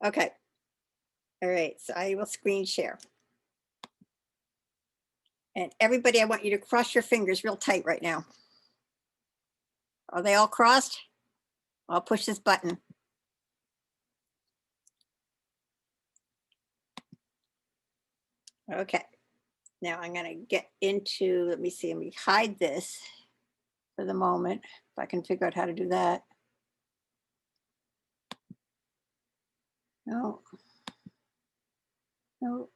Okay. All right. So I will screen share. And everybody, I want you to cross your fingers real tight right now. Are they all crossed? I'll push this button. Okay. Now I'm going to get into, let me see, let me hide this for the moment. If I can figure out how to do that. No. No.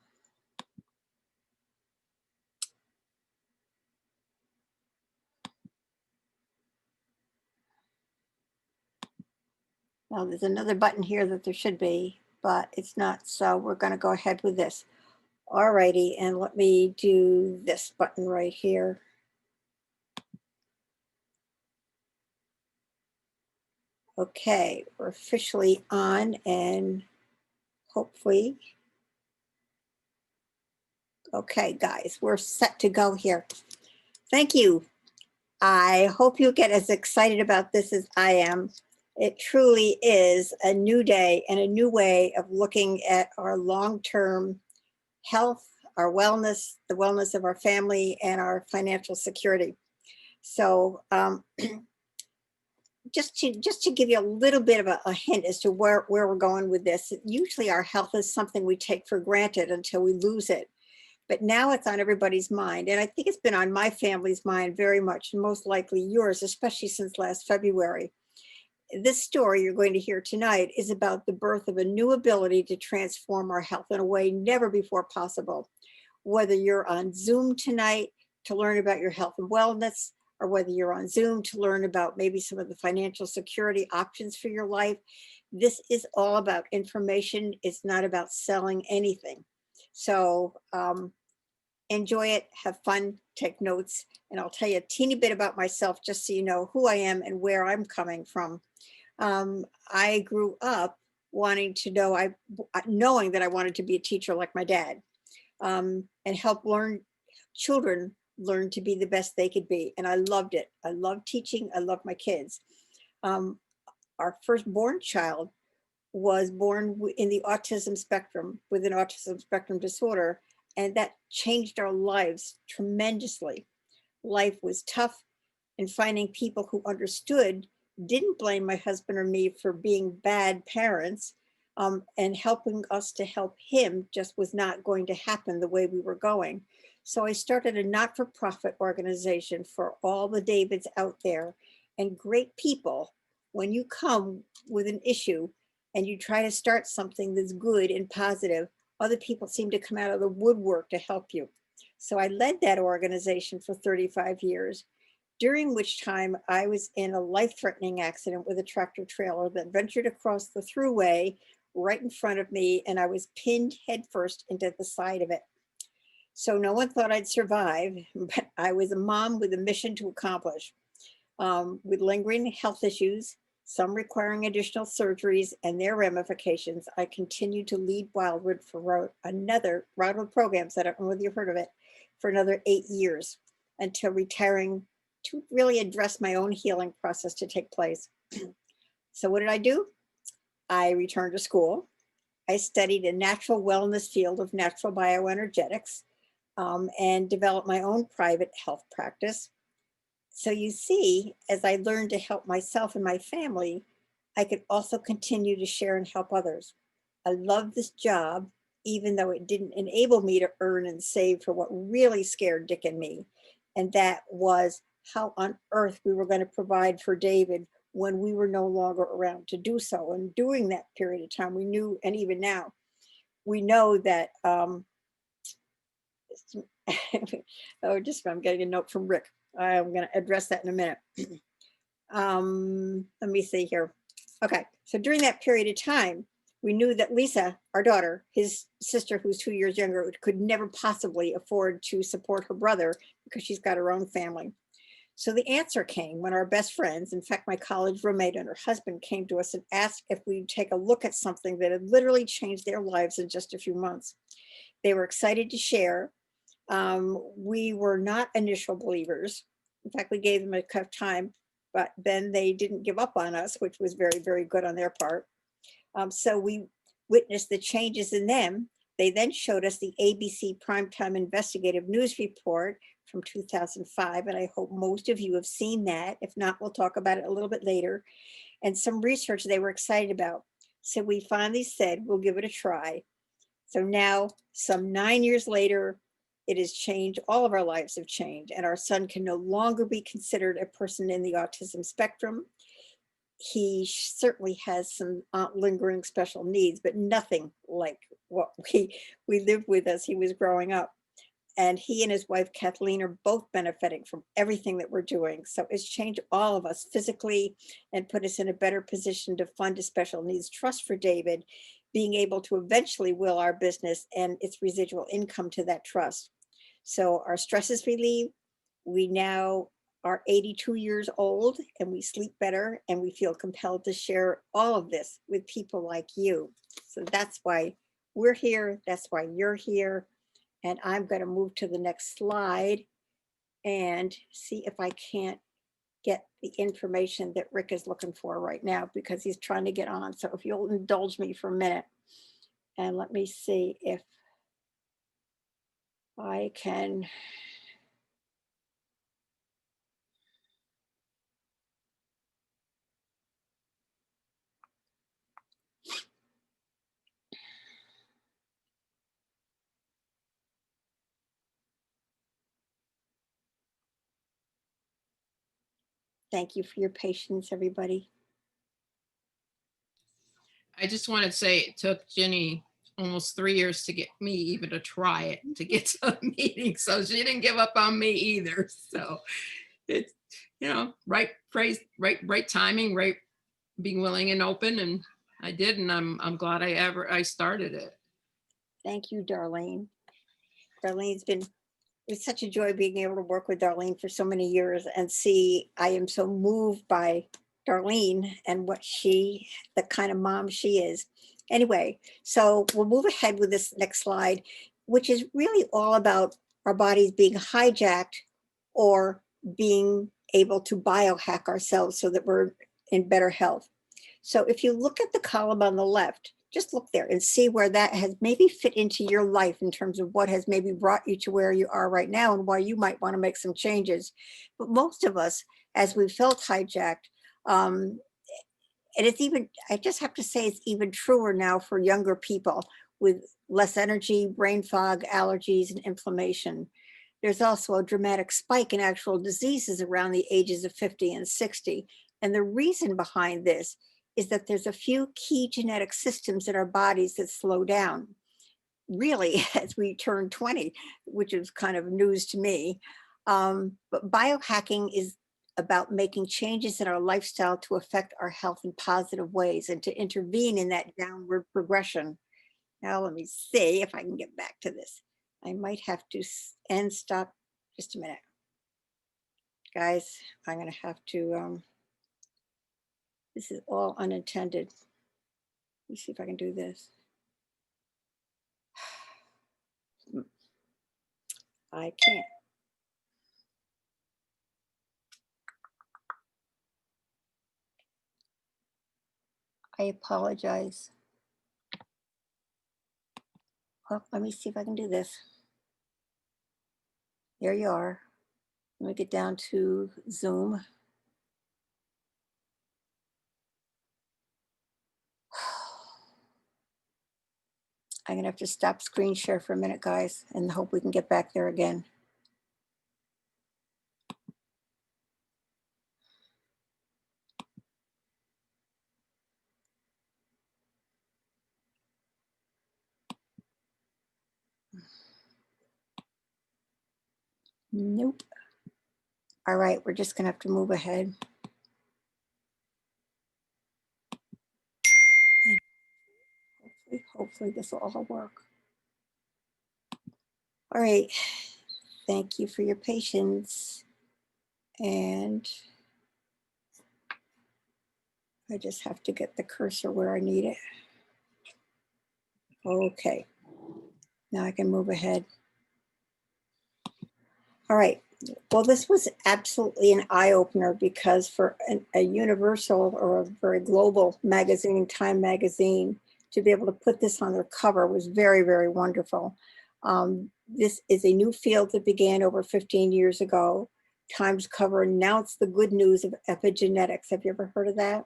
Now there's another button here that there should be, but it's not. So we're going to go ahead with this. All righty. And let me do this button right here. Okay, we're officially on, and hopefully, okay, guys, we're set to go here. Thank you. I hope you get as excited about this as I am. It truly is a new day and a new way of looking at our long-term health, our wellness, the wellness of our family, and our financial security. So just to give you a little bit of a hint as to where we're going with this, usually our health is something we take for granted until we lose it. But now it's on everybody's mind. And I think it's been on my family's mind very much, and most likely yours, especially since last February. This story you're going to hear tonight is about the birth of a new ability to transform our health in a way never before possible. Whether you're on Zoom tonight to learn about your health and wellness, or whether you're on Zoom to learn about maybe some of the financial security options for your life, this is all about information. It's not about selling anything. So enjoy it, have fun, take notes, and I'll tell you a teeny bit about myself just so you know who I am and where I'm coming from. I grew up wanting to know, knowing that I wanted to be a teacher like my dad, and help children learn to be the best they could be. And I loved it. I loved teaching. I loved my kids. Our firstborn child was born in the autism spectrum with an autism spectrum disorder, and that changed our lives tremendously. Life was tough, and finding people who understood, didn't blame my husband or me for being bad parents, and helping us to help him just was not going to happen the way we were going. So I started a not-for-profit organization for all the Davids out there, and great people. When you come with an issue and you try to start something that's good and positive, other people seem to come out of the woodwork to help you. So I led that organization for 35 years, during which time I was in a life-threatening accident with a tractor trailer that ventured across the thruway right in front of me, and I was pinned headfirst into the side of it. So no one thought I'd survive, but I was a mom with a mission to accomplish. With lingering health issues, some requiring additional surgeries and their ramifications, I continued to lead Wildwood for Wildwood Programs, I don't know whether you've heard of it, for another 8 years until retiring to really address my own healing process to take place. So what did I do? I returned to school. I studied a natural wellness field of natural bioenergetics, and developed my own private health practice. So you see, as I learned to help myself and my family, I could also continue to share and help others. I love this job, even though it didn't enable me to earn and save for what really scared Dick and me. And that was how on earth we were going to provide for David when we were no longer around to do so. And during that period of time, we knew, and even now, we know that, oh, I'm getting a note from Rick. I'm going to address that in a minute. Let me see here. Okay, so during that period of time, we knew that Lisa, our daughter, his sister, who's 2 years younger, could never possibly afford to support her brother because she's got her own family. So the answer came when our best friends, in fact, my college roommate and her husband, came to us and asked if we'd take a look at something that had literally changed their lives in just a few months. They were excited to share. We were not initial believers. In fact, we gave them a tough time, but then they didn't give up on us, which was very, very good on their part. So we witnessed the changes in them, they then showed us the ABC Primetime Investigative News Report from 2005, and I hope most of you have seen that. If not, we'll talk about it a little bit later. And some research they were excited about. So we finally said, we'll give it a try. So now, some 9 years later, it has changed. All of our lives have changed, and our son can no longer be considered a person in the autism spectrum. He certainly has some lingering special needs, but nothing like what we lived with as he was growing up. And he and his wife, Kathleen, are both benefiting from everything that we're doing. So it's changed all of us physically and put us in a better position to fund a special needs trust for David, being able to eventually will our business and its residual income to that trust. So our stress is relieved. We now are 82 years old and we sleep better, and we feel compelled to share all of this with people like you. So that's why we're here. That's why you're here. And I'm going to move to the next slide and see if I can't get the information that Rick is looking for right now, because he's trying to get on. So if you'll indulge me for a minute, and let me see if I can. Thank you for your patience, everybody. I just want to say it took Ginny almost 3 years to get me even to try it, to get to a meeting. So she didn't give up on me either. So it's, right phrase, right timing, right, being willing and open. And I did. And I'm glad I started it. Thank you, Darlene. Darlene's been, it's such a joy being able to work with Darlene for so many years and see, I am so moved by Darlene and what the kind of mom she is. Anyway, so we'll move ahead with this next slide, which is really all about our bodies being hijacked or being able to biohack ourselves so that we're in better health. So if you look at the column on the left, just look there and see where that has maybe fit into your life in terms of what has maybe brought you to where you are right now and why you might want to make some changes. But most of us, as we felt hijacked, and it's even, I just have to say, it's even truer now for younger people with less energy, brain fog, allergies, and inflammation. There's also a dramatic spike in actual diseases around the ages of 50 and 60. And the reason behind this is that there's a few key genetic systems in our bodies that slow down, really, as we turn 20, which is kind of news to me. But biohacking is about making changes in our lifestyle to affect our health in positive ways and to intervene in that downward progression. Now, let me see if I can get back to this. I might have to end stop just a minute. Guys, I'm going to have to, this is all unintended. Let me see if I can do this. I can't. I apologize. Well, let me see if I can do this. There you are. Let me get down to Zoom. I'm gonna have to stop screen share for a minute, guys, and hope we can get back there again. Nope. All right, we're just gonna have to move ahead. Hopefully this will all work. All right, thank you for your patience. And I just have to get the cursor where I need it. Okay, now I can move ahead. All right, well, this was absolutely an eye-opener, because for a universal or a very global magazine, Time magazine, to be able to put this on their cover was very, very wonderful. This is a new field that began over 15 years ago. Times cover announced the good news of epigenetics. Have you ever heard of that?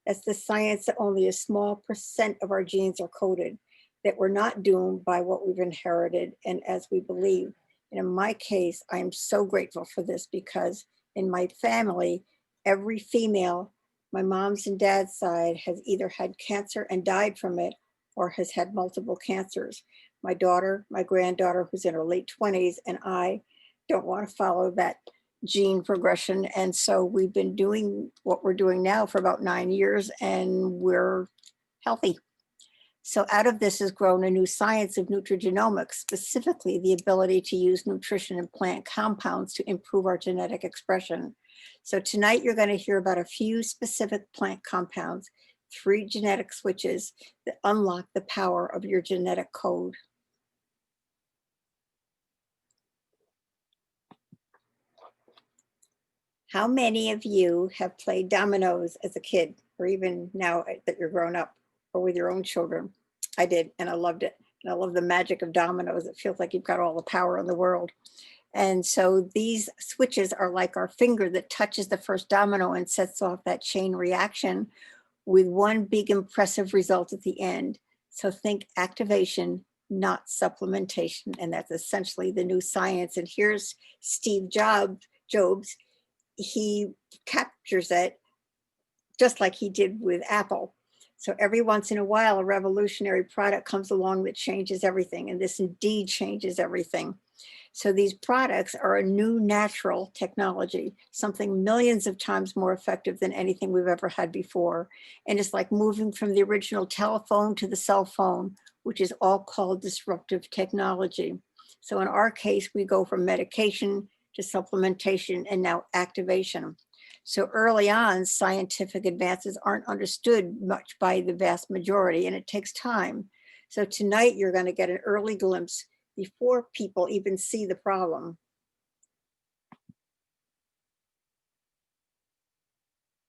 That's the science that only a small percent of our genes are coded, that we're not doomed by what we've inherited and as we believe. And in my case, I am so grateful for this because in my family, every female, my mom's and dad's side, has either had cancer and died from it or has had multiple cancers. My daughter, my granddaughter, who's in her late 20s, and I don't want to follow that gene progression. And so we've been doing what we're doing now for about 9 years, and we're healthy. So out of this has grown a new science of nutrigenomics, specifically the ability to use nutrition and plant compounds to improve our genetic expression. So tonight you're going to hear about a few specific plant compounds, 3 genetic switches that unlock the power of your genetic code. How many of you have played dominoes as a kid, or even now that you're grown up, or with your own children? I did, and I loved it. And I love the magic of dominoes. It feels like you've got all the power in the world. And so these switches are like our finger that touches the first domino and sets off that chain reaction with one big impressive result at the end. So think activation, not supplementation. And that's essentially the new science. And here's Steve Jobs. He captures it just like he did with Apple. So every once in a while, a revolutionary product comes along that changes everything. And this indeed changes everything. So these products are a new natural technology, something millions of times more effective than anything we've ever had before. And it's like moving from the original telephone to the cell phone, which is all called disruptive technology. So in our case, we go from medication to supplementation and now activation. So early on, scientific advances aren't understood much by the vast majority, and it takes time. So tonight you're going to get an early glimpse before people even see the problem.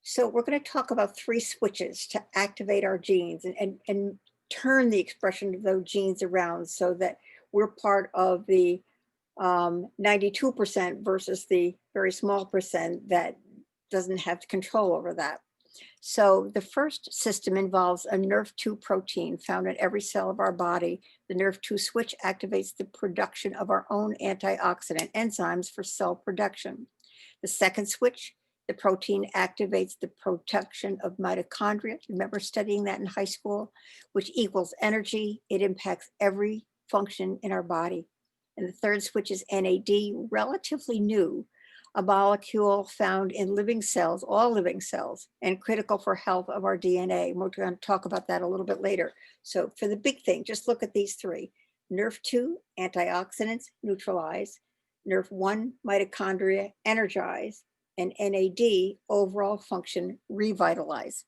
So we're going to talk about 3 switches to activate our genes and turn the expression of those genes around so that we're part of the 92% versus the very small percent that doesn't have control over that. So the first system involves a NRF2 protein found in every cell of our body. The NRF2 switch activates the production of our own antioxidant enzymes for cell production. The second switch, the protein activates the production of mitochondria. Remember studying that in high school, which equals energy. It impacts every function in our body. And the third switch is NAD, relatively new, a molecule found in living cells, all living cells, and critical for health of our DNA. We're going to talk about that a little bit later. So for the big thing, just look at these 3. NRF2, antioxidants, neutralize. NRF1, mitochondria, energize. And NAD, overall function, revitalize.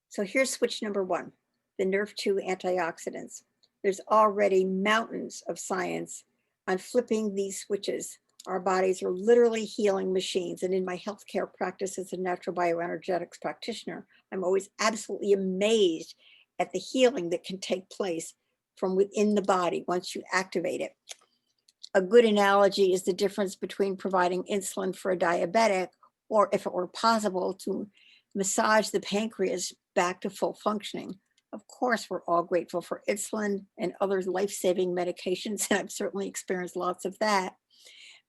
So here's switch number 1, the NRF2 antioxidants. There's already mountains of science on flipping these switches. Our bodies are literally healing machines. And in my healthcare practice as a natural bioenergetics practitioner, I'm always absolutely amazed at the healing that can take place from within the body once you activate it. A good analogy is the difference between providing insulin for a diabetic, or if it were possible, to massage the pancreas back to full functioning. Of course, we're all grateful for insulin and other life-saving medications, and I've certainly experienced lots of that.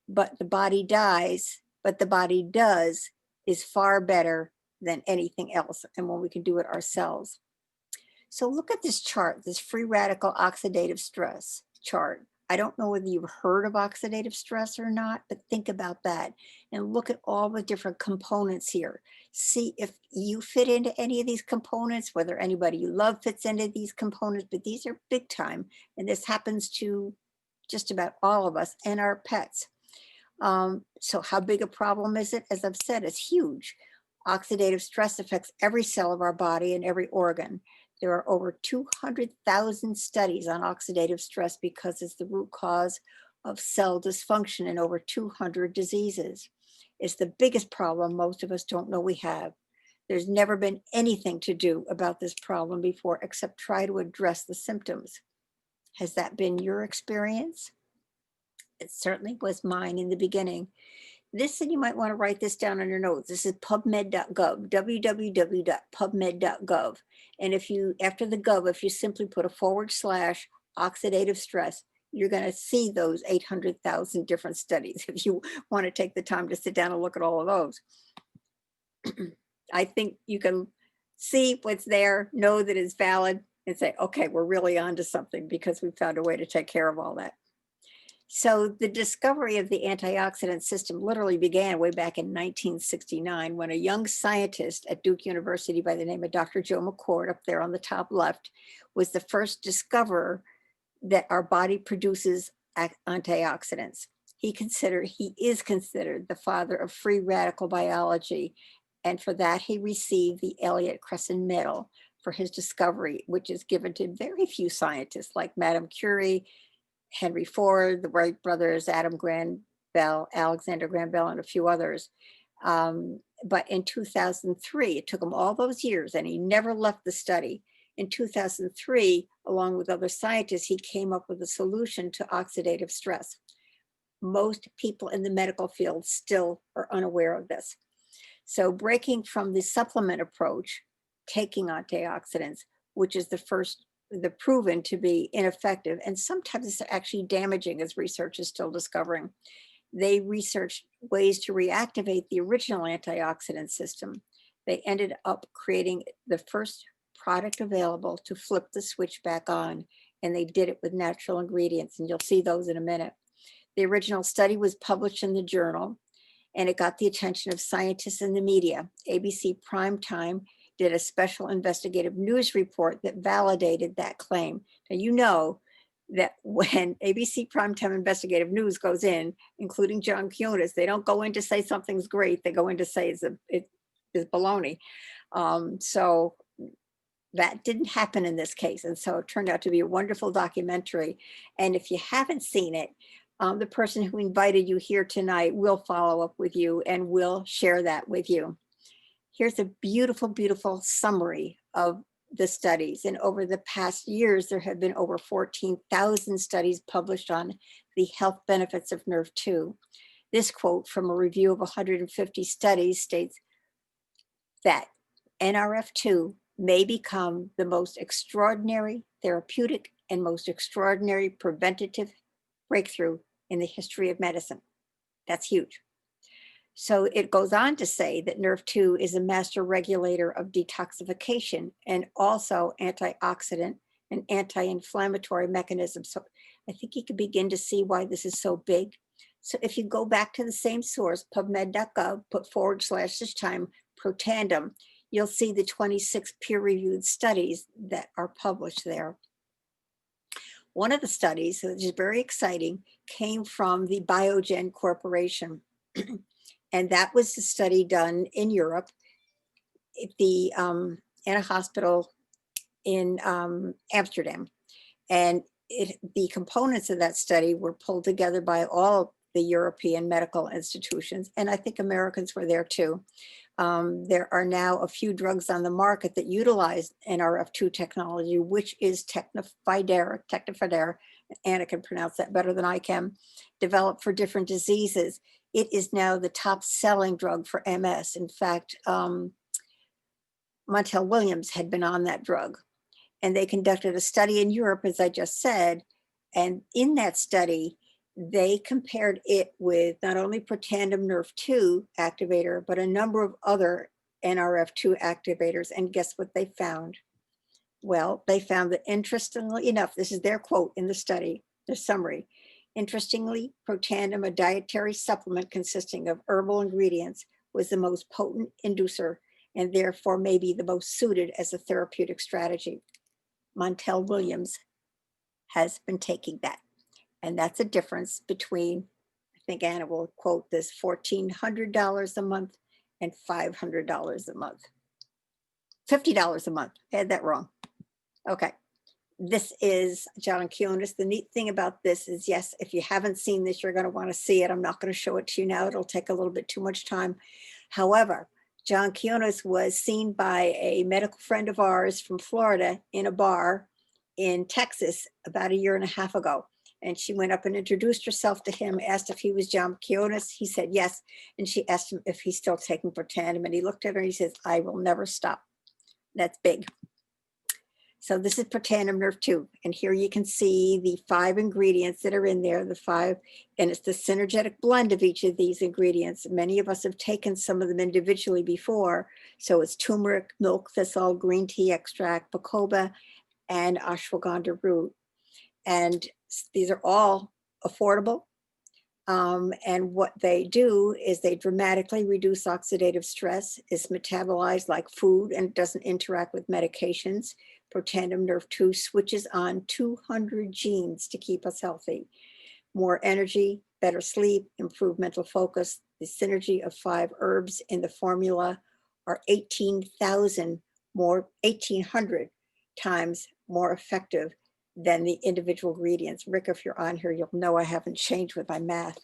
But the body dies, but the body does is far better than anything else, and when we can do it ourselves. So look at this chart, this free radical oxidative stress chart. I don't know whether you've heard of oxidative stress or not, but think about that and look at all the different components here. See if you fit into any of these components, whether anybody you love fits into these components, but these are big time. And this happens to just about all of us and our pets. So how big a problem is it? As I've said, it's huge. Oxidative stress affects every cell of our body and every organ. There are over 200,000 studies on oxidative stress because it's the root cause of cell dysfunction in over 200 diseases. It's the biggest problem most of us don't know we have. There's never been anything to do about this problem before except try to address the symptoms. Has that been your experience? It certainly was mine in the beginning. This, and you might want to write this down on your notes. This is pubmed.gov, www.pubmed.gov. And if you, after the gov, if you simply put a / oxidative stress, you're going to see those 800,000 different studies if you want to take the time to sit down and look at all of those. I think you can see what's there, know that it's valid, and say, okay, we're really onto something because we found a way to take care of all that. So the discovery of the antioxidant system literally began way back in 1969 when a young scientist at Duke University by the name of Dr. Joe McCord, up there on the top left, was the first discoverer that our body produces antioxidants. He is considered the father of free radical biology. And for that, he received the Elliott Crescent Medal for his discovery, which is given to very few scientists like Madame Curie, Henry Ford, the Wright brothers, Adam Graham Bell, Alexander Graham Bell, and a few others. But in 2003, it took him all those years and he never left the study. In 2003, along with other scientists, he came up with a solution to oxidative stress. Most people in the medical field still are unaware of this. So breaking from the supplement approach, taking antioxidants, which is the proven to be ineffective, and sometimes it's actually damaging, as research is still discovering. They researched ways to reactivate the original antioxidant system. They ended up creating the first product available to flip the switch back on, and they did it with natural ingredients, and you'll see those in a minute. The original study was published in the journal, and it got the attention of scientists and the media. ABC Primetime did a special investigative news report that validated that claim. Now, you know that when ABC Primetime Investigative News goes in, including John Kunis, they don't go in to say something's great. They go in to say it is baloney. So that didn't happen in this case. And so it turned out to be a wonderful documentary. And if you haven't seen it, the person who invited you here tonight will follow up with you and will share that with you. Here's a beautiful, beautiful summary of the studies. And over the past years, there have been over 14,000 studies published on the health benefits of NRF2. This quote from a review of 150 studies states that NRF2 may become the most extraordinary therapeutic and most extraordinary preventative breakthrough in the history of medicine. That's huge. So it goes on to say that NRF2 is a master regulator of detoxification and also antioxidant and anti-inflammatory mechanisms. So I think you can begin to see why this is so big. So if you go back to the same source, pubmed.gov, put / this time Protandim, you'll see the 26 peer-reviewed studies that are published there. One of the studies, which is very exciting, came from the Biogen Corporation. And that was a study done in Europe in a hospital in Amsterdam. And the components of that study were pulled together by all the European medical institutions. And I think Americans were there too. There are now a few drugs on the market that utilize NRF2 technology, which is Tecfidera, Anna can pronounce that better than I can, developed for different diseases. It is now the top selling drug for MS. In fact, Montel Williams had been on that drug, and they conducted a study in Europe, as I just said. And in that study, they compared it with not only Protandim NRF2 activator, but a number of other NRF2 activators. And guess what they found? Well, they found that, interestingly enough, this is their quote in the study, the summary. Interestingly, Protandim, a dietary supplement consisting of herbal ingredients, was the most potent inducer and therefore may be the most suited as a therapeutic strategy. Montel Williams has been taking that. And that's a difference between, I think Anna will quote this, $1,400 a month and $500 a month. $50 a month. I had that wrong. Okay. This is John Kunis. The neat thing about this is, yes, if you haven't seen this, you're going to want to see it. I'm not going to show it to you now. It'll take a little bit too much time. However, John Quinones was seen by a medical friend of ours from Florida in a bar in Texas about a year and a half ago. And she went up and introduced herself to him, asked if he was John Quinones. He said yes. And she asked him if he's still taking Protandim. And he looked at her and he says, I will never stop. That's big. So this is Protandim Nerve 2. And here you can see the 5 ingredients that are in there, the 5, and it's the synergetic blend of each of these ingredients. Many of us have taken some of them individually before. So it's turmeric, milk thistle, green tea extract, bacoba, and ashwagandha root. And these are all affordable. And what they do is they dramatically reduce oxidative stress. It's metabolized like food and doesn't interact with medications. Protandim Nerve 2 switches on 200 genes to keep us healthy. More energy, better sleep, improved mental focus. The synergy of 5 herbs in the formula are 1,800 times more effective than the individual ingredients. Rick, if you're on here, you'll know I haven't changed with my math.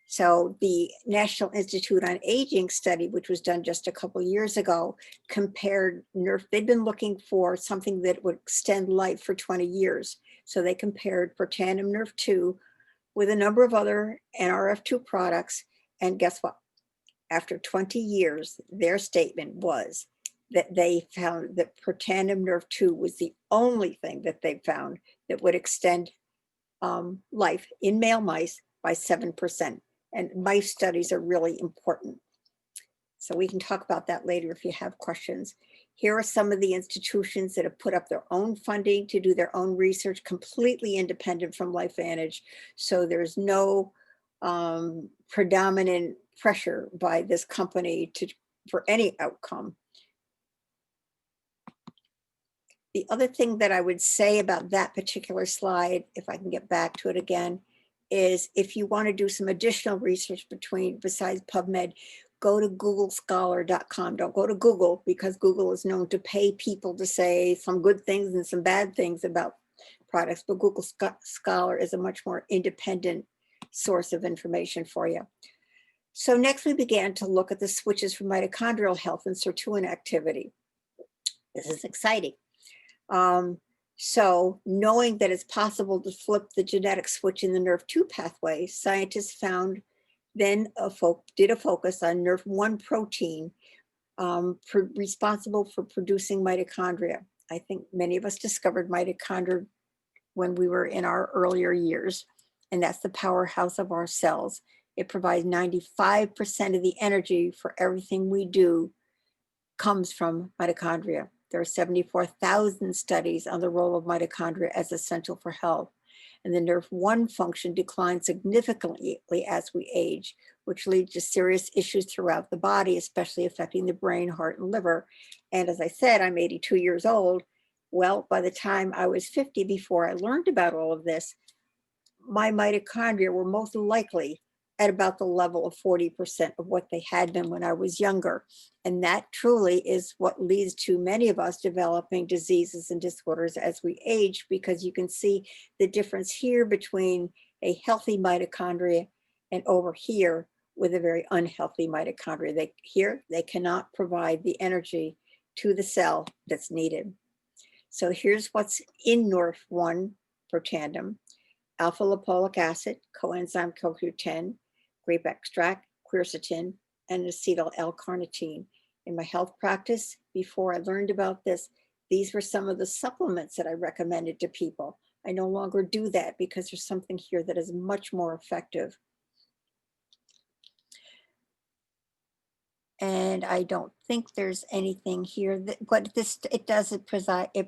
So the National Institute on Aging study, which was done just a couple of years ago, compared nerve. They'd been looking for something that would extend life for 20 years. So they compared Protandim Nerve 2 with a number of other NRF2 products. And guess what? After 20 years, their statement was that they found that Protandim Nerve 2 was the only thing that they found that would extend life in male mice by 7%. And mice studies are really important. So we can talk about that later if you have questions. Here are some of the institutions that have put up their own funding to do their own research, completely independent from LifeVantage. So there's no predominant pressure by this company for any outcome. The other thing that I would say about that particular slide, if I can get back to it again, is if you want to do some additional research besides PubMed, go to googlescholar.com. Don't go to Google, because Google is known to pay people to say some good things and some bad things about products, but Google Scholar is a much more independent source of information for you. So next we began to look at the switches for mitochondrial health and sirtuin activity. This is exciting. So knowing that it's possible to flip the genetic switch in the nerve 2 pathway, scientists found then did a focus on nerve 1 protein responsible for producing mitochondria. I think many of us discovered mitochondria when we were in our earlier years, and that's the powerhouse of our cells. It provides 95% of the energy for everything we do comes from mitochondria. There are 74,000 studies on the role of mitochondria as essential for health. And the nerve 1 function declines significantly as we age, which leads to serious issues throughout the body, especially affecting the brain, heart, and liver. And as I said, I'm 82 years old. Well, by the time I was 50, before I learned about all of this, my mitochondria were most likely at about the level of 40% of what they had been when I was younger. And that truly is what leads to many of us developing diseases and disorders as we age, because you can see the difference here between a healthy mitochondria and over here with a very unhealthy mitochondria. They cannot provide the energy to the cell that's needed. So here's what's in nerve 1 Protandim: alpha lipoic acid, coenzyme CoQ10, grape extract, quercetin, and acetyl L-carnitine. In my health practice, before I learned about this, these were some of the supplements that I recommended to people. I no longer do that because there's something here that is much more effective. And I don't think there's anything here that what this it does, it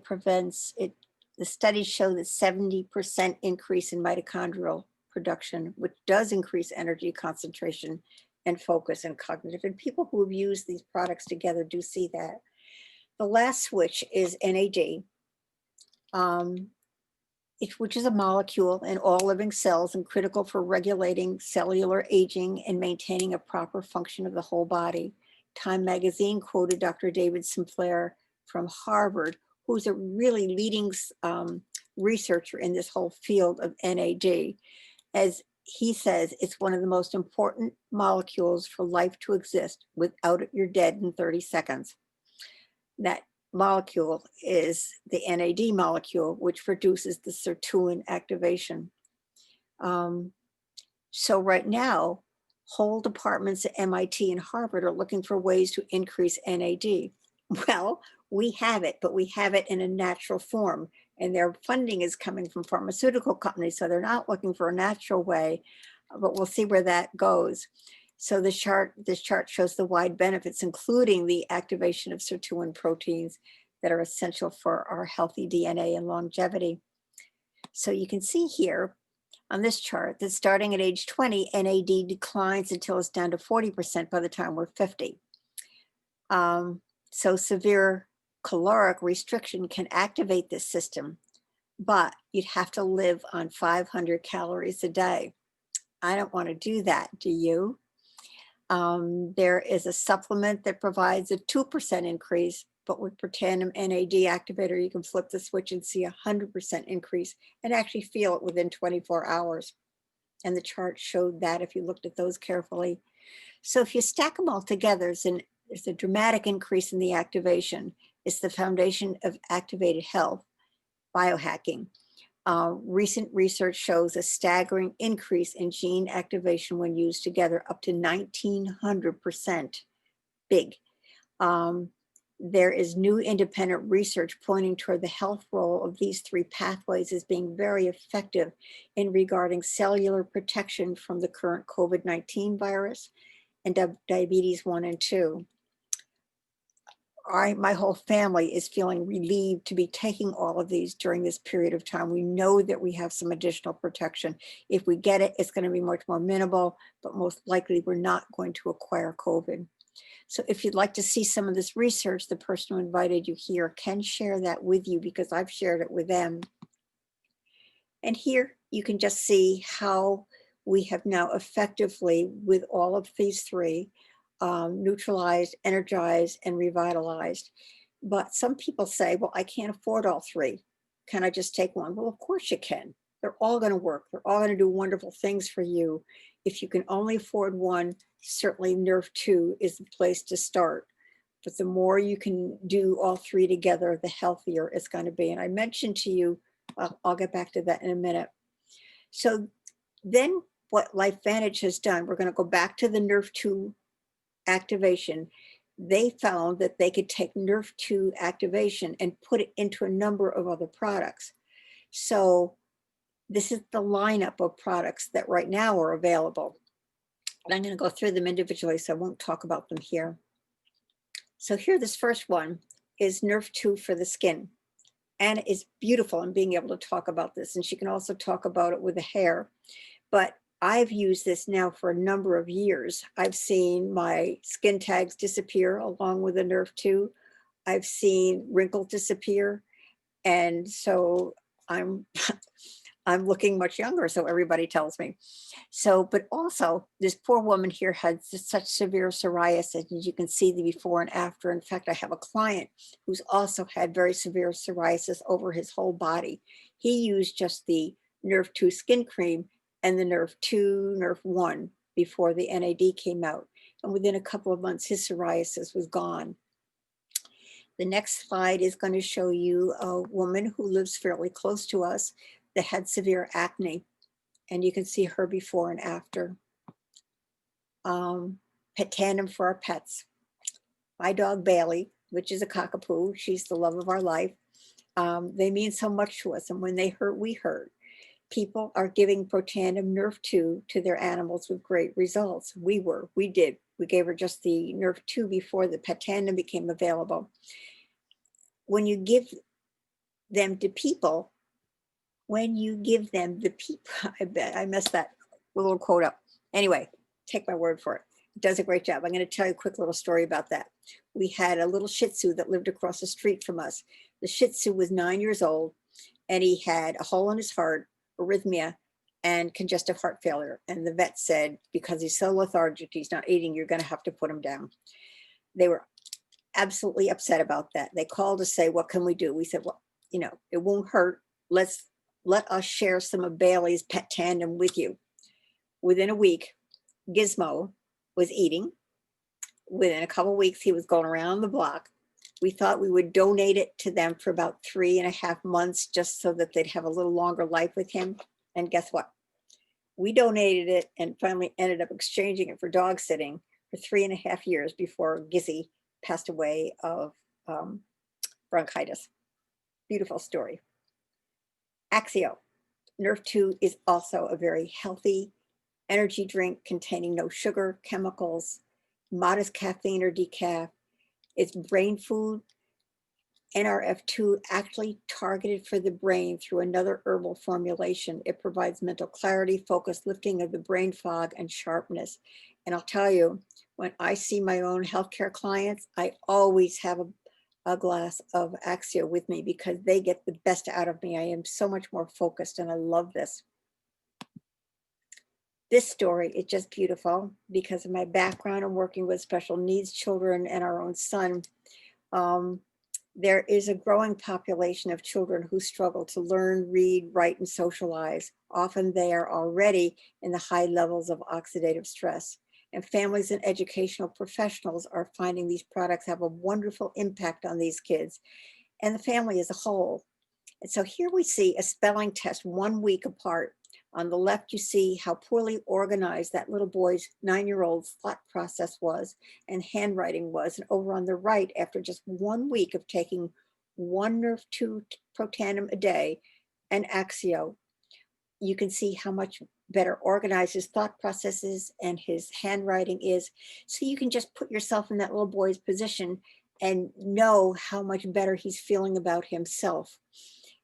prevents it. The studies show that 70% increase in mitochondrial production, which does increase energy concentration and focus and cognitive. And people who have used these products together do see that. The last switch is NAD, which is a molecule in all living cells and critical for regulating cellular aging and maintaining a proper function of the whole body. Time magazine quoted Dr. David Sinclair from Harvard, who's a really leading researcher in this whole field of NAD, as he says it's one of the most important molecules for life to exist. Without it, you're dead in 30 seconds. That molecule is the NAD molecule, which produces the sirtuin activation. So right now, whole departments at MIT and Harvard are looking for ways to increase NAD. Well, we have it, but we have it in a natural form, and their funding is coming from pharmaceutical companies, so they're not looking for a natural way, but we'll see where that goes. So this chart shows the wide benefits, including the activation of sirtuin proteins that are essential for our healthy DNA and longevity. So you can see here on this chart that starting at age 20, NAD declines until it's down to 40% by the time we're 50. So severe caloric restriction can activate this system, but you'd have to live on 500 calories a day. I don't want to do that, do you? There is a supplement that provides a 2% increase, but with Protandim NAD activator, you can flip the switch and see 100% increase and actually feel it within 24 hours. And the chart showed that if you looked at those carefully. So if you stack them all together, there's a dramatic increase in the activation. It's the foundation of activated health, biohacking. Recent research shows a staggering increase in gene activation when used together, up to 1900%. Big. There is new independent research pointing toward the health role of these three pathways as being very effective in regarding cellular protection from the current COVID-19 virus and diabetes 1 and 2. My whole family is feeling relieved to be taking all of these during this period of time. We know that we have some additional protection. If we get it, it's going to be much more minimal, but most likely we're not going to acquire COVID. So if you'd like to see some of this research, the person who invited you here can share that with you because I've shared it with them. And here you can just see how we have now effectively, with all of these three, neutralized, energized, and revitalized. But some people say, well, I can't afford all three. Can I just take one? Well, of course you can. They're all going to work. They're all going to do wonderful things for you. If you can only afford one, certainly Nerve 2 is the place to start. But the more you can do all three together, the healthier it's going to be. And I mentioned to you, I'll get back to that in a minute. So then what LifeVantage has done, we're going to go back to the Nerve 2 activation. They found that they could take Nerve 2 activation and put it into a number of other products. So this is the lineup of products that right now are available. And I'm going to go through them individually, so I won't talk about them here. So here, this first one is Nerve 2 for the skin. Anna is beautiful in being able to talk about this, and she can also talk about it with the hair. But I've used this now for a number of years. I've seen my skin tags disappear along with the Nerve 2. I've seen wrinkles disappear. And so I'm looking much younger, so everybody tells me. So, but also this poor woman here had such severe psoriasis, and you can see the before and after. In fact, I have a client who's also had very severe psoriasis over his whole body. He used just the Nerve 2 skin cream and the Nerve 2, Nerve 1 before the NAD came out. And within a couple of months, his psoriasis was gone. The next slide is going to show you a woman who lives fairly close to us that had severe acne. And you can see her before and after. Pet tandem for our pets. My dog Bailey, which is a cockapoo, she's the love of our life. They mean so much to us. And when they hurt, we hurt. People are giving Protandim Nerve 2 to their animals with great results. We did. We gave her just the Nerve 2 before the Pet tandem became available. When you give them to people, I bet I messed that little quote up. Anyway, take my word for it. It does a great job. I'm going to tell you a quick little story about that. We had a little Shih Tzu that lived across the street from us. The Shih Tzu was 9 years old, and he had a hole in his heart, arrhythmia, and congestive heart failure. And the vet said, because he's so lethargic, he's not eating, you're going to have to put him down. They were absolutely upset about that. They called to say, what can we do? We said, well, it won't hurt. Let us share some of Bailey's Pet tandem with you. Within a week, Gizmo was eating. Within a couple of weeks, he was going around the block. We thought we would donate it to them for about 3.5 months, just so that they'd have a little longer life with him. And guess what? We donated it and finally ended up exchanging it for dog sitting for 3.5 years before Gizzy passed away of bronchitis. Beautiful story. Axio, Nerf 2 is also a very healthy energy drink containing no sugar, chemicals, modest caffeine or decaf. It's brain food. NRF2 actually targeted for the brain through another herbal formulation. It provides mental clarity, focus, lifting of the brain fog, and sharpness. And I'll tell you, when I see my own healthcare clients, I always have a glass of Axio with me because they get the best out of me. I am so much more focused and I love this. This story is just beautiful because of my background in working with special needs children and our own son. There is a growing population of children who struggle to learn, read, write, and socialize. Often they are already in the high levels of oxidative stress. And families and educational professionals are finding these products have a wonderful impact on these kids and the family as a whole. And so here we see a spelling test 1 week apart. On the left, you see how poorly organized that little boy's 9-year-old's thought process was and handwriting was. And over on the right, after just 1 week of taking one Nerf 2 Protandim a day and Axio, you can see how much better organized his thought processes and his handwriting is. So you can just put yourself in that little boy's position and know how much better he's feeling about himself.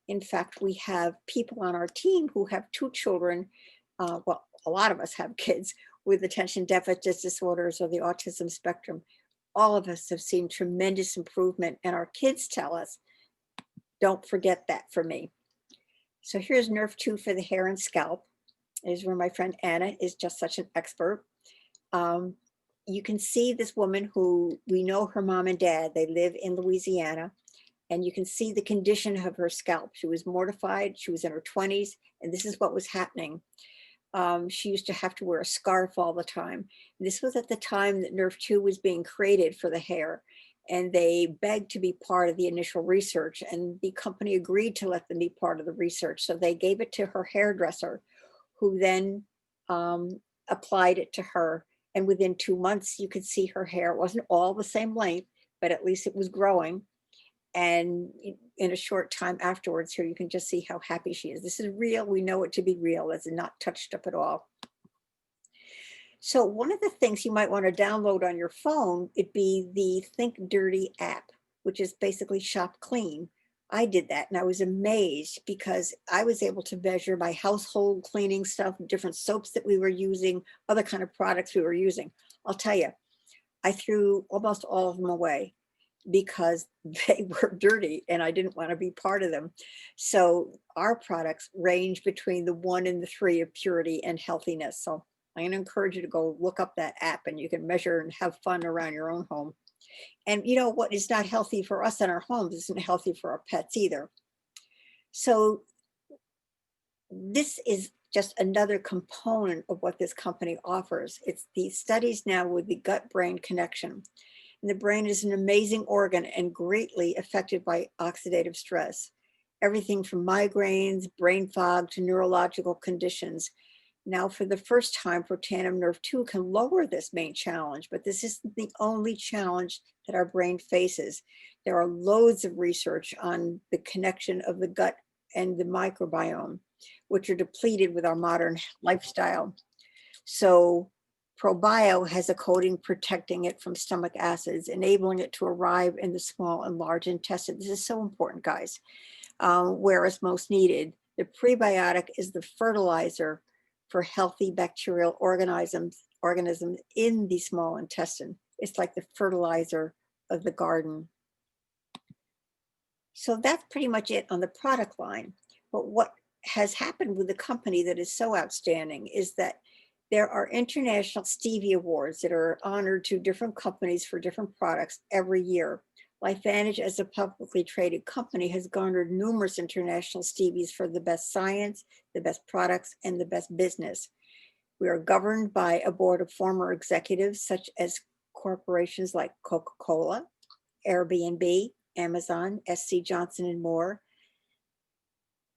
In fact, we have people on our team who have 2 children. Well, a lot of us have kids with attention deficit disorders or the autism spectrum. All of us have seen tremendous improvement, and our kids tell us, don't forget that for me. So here's Nerf 2 for the hair and scalp. Is where my friend Anna is just such an expert. You can see this woman who we know her mom and dad, they live in Louisiana. And you can see the condition of her scalp. She was mortified. She was in her 20s, and this is what was happening. She used to have to wear a scarf all the time. This was at the time that Nerf 2 was being created for the hair, and they begged to be part of the initial research, and the company agreed to let them be part of the research. So they gave it to her hairdresser, who then applied it to her. And within 2 months, you could see her hair. It wasn't all the same length, but at least it was growing. And in a short time afterwards, here you can just see how happy she is. This is real. We know it to be real. It's not touched up at all. So one of the things you might want to download on your phone, it'd be the Think Dirty app, which is basically shop clean. I did that and I was amazed because I was able to measure my household cleaning stuff, different soaps that we were using, other kind of products we were using. I'll tell you, I threw almost all of them away because they were dirty and I didn't want to be part of them. So our products range between the 1 and the 3 of purity and healthiness. So I'm going to encourage you to go look up that app and you can measure and have fun around your own home. And you know what is not healthy for us in our homes isn't healthy for our pets either. So this is just another component of what this company offers. It's the studies now with the gut-brain connection. And the brain is an amazing organ and greatly affected by oxidative stress. Everything from migraines, brain fog, to neurological conditions. Now, for the first time, Protandim Nerf 2 can lower this main challenge, but this isn't the only challenge that our brain faces. There are loads of research on the connection of the gut and the microbiome, which are depleted with our modern lifestyle. So ProBio has a coating protecting it from stomach acids, enabling it to arrive in the small and large intestine. This is so important, guys, where it's most needed. The prebiotic is the fertilizer for healthy bacterial organisms in the small intestine. It's like the fertilizer of the garden. So that's pretty much it on the product line. But what has happened with the company that is so outstanding is that there are international Stevie Awards that are honored to different companies for different products every year. LifeVantage, as a publicly traded company, has garnered numerous international Stevies for the best science, the best products, and the best business. We are governed by a board of former executives such as corporations like Coca-Cola, Airbnb, Amazon, SC Johnson, and more.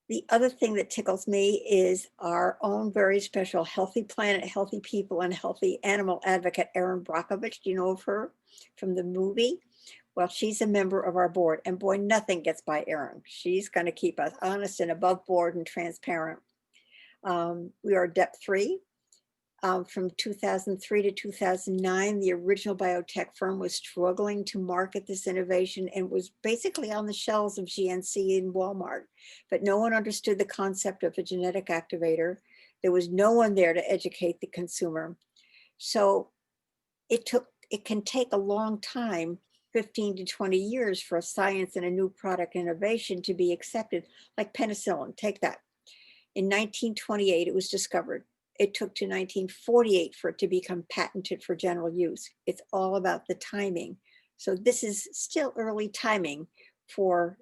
The other thing that tickles me is our own very special Healthy Planet, Healthy People, and Healthy Animal advocate, Erin Brockovich. Do you know of her from the movie? Well, she's a member of our board, and boy, nothing gets by Erin. She's going to keep us honest and above board and transparent. We are debt-free. From 2003 to 2009, the original biotech firm was struggling to market this innovation and was basically on the shelves of GNC and Walmart, but no one understood the concept of a genetic activator. There was no one there to educate the consumer. So it can take a long time, 15 to 20 years, for a science and a new product innovation to be accepted, like penicillin. Take that. In 1928, it was discovered. It took to 1948 for it to become patented for general use. It's all about the timing. So this is still early timing for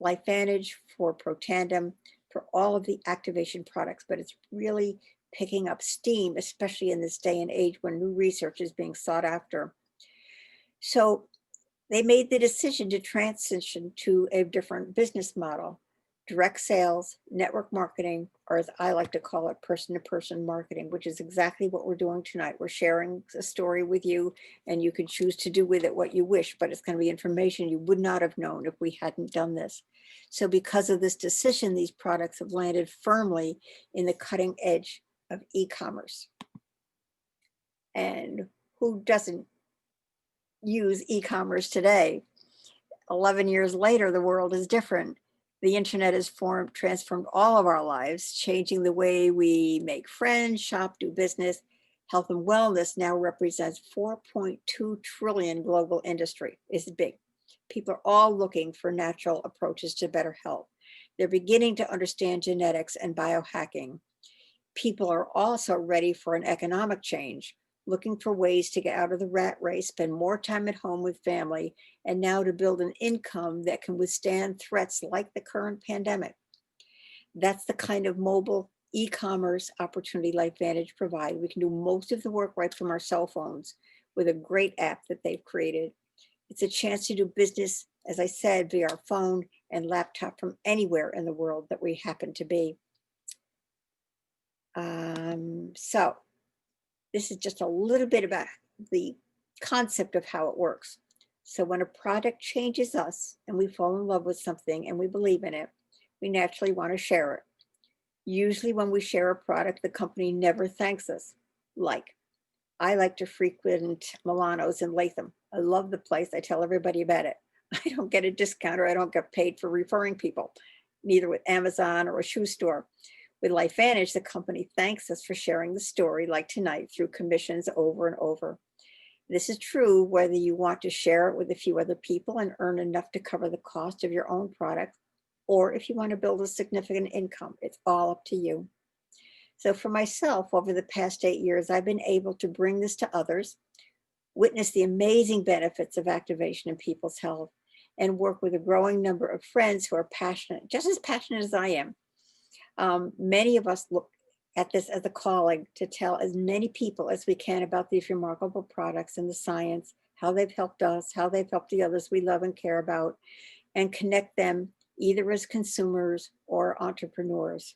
LifeVantage, for Protandem, for all of the activation products, but it's really picking up steam, especially in this day and age when new research is being sought after. So they made the decision to transition to a different business model: direct sales, network marketing, or as I like to call it, person-to-person marketing, which is exactly what we're doing tonight. We're sharing a story with you, and you can choose to do with it what you wish, but it's going to be information you would not have known if we hadn't done this. So because of this decision, these products have landed firmly in the cutting edge of e-commerce. And who doesn't use e-commerce today? 11 years later, the world is different. The internet has transformed all of our lives, changing the way we make friends, shop, do business. Health and wellness now represents 4.2 trillion global industry. It's big. People are all looking for natural approaches to better health. They're beginning to understand genetics and biohacking. People are also ready for an economic change, looking for ways to get out of the rat race, spend more time at home with family, and now to build an income that can withstand threats like the current pandemic. That's the kind of mobile e-commerce opportunity LifeVantage provides. We can do most of the work right from our cell phones with a great app that they've created. It's a chance to do business, as I said, via our phone and laptop from anywhere in the world that we happen to be. So this is just a little bit about the concept of how it works. So when a product changes us and we fall in love with something and we believe in it, we naturally want to share it. Usually when we share a product, the company never thanks us. Like, I like to frequent Milano's in Latham. I love the place. I tell everybody about it. I don't get a discount, or I don't get paid for referring people, neither with Amazon or a shoe store. With LifeVantage, the company thanks us for sharing the story, like tonight, through commissions over and over. This is true whether you want to share it with a few other people and earn enough to cover the cost of your own product, or if you want to build a significant income. It's all up to you. So for myself, over the past 8 years, I've been able to bring this to others, witness the amazing benefits of activation in people's health, and work with a growing number of friends who are passionate, just as passionate as I am. Many of us look at this as a calling to tell as many people as we can about these remarkable products and the science, how they've helped us, how they've helped the others we love and care about, and connect them either as consumers or entrepreneurs.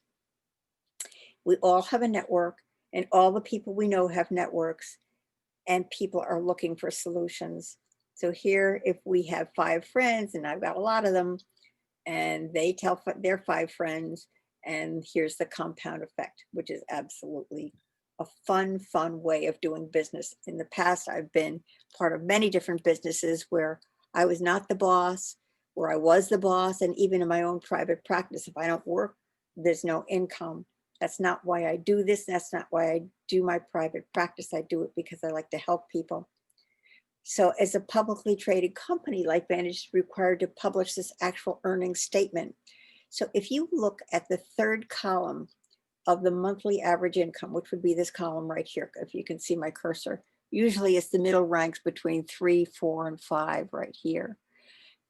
We all have a network, and all the people we know have networks, and people are looking for solutions. So here, if we have 5 friends, and I've got a lot of them, and they tell their 5 friends, and here's the compound effect, which is absolutely a fun way of doing business. In the past, I've been part of many different businesses where I was not the boss, where I was the boss, and even in my own private practice, if I don't work, there's no income. That's not why I do this. That's not why I do my private practice. I do it because I like to help people. So as a publicly traded company, LifeVantage is required to publish this actual earnings statement. So if you look at the 3rd column of the monthly average income, which would be this column right here, if you can see my cursor, usually it's the middle ranks between 3, 4, and 5 right here.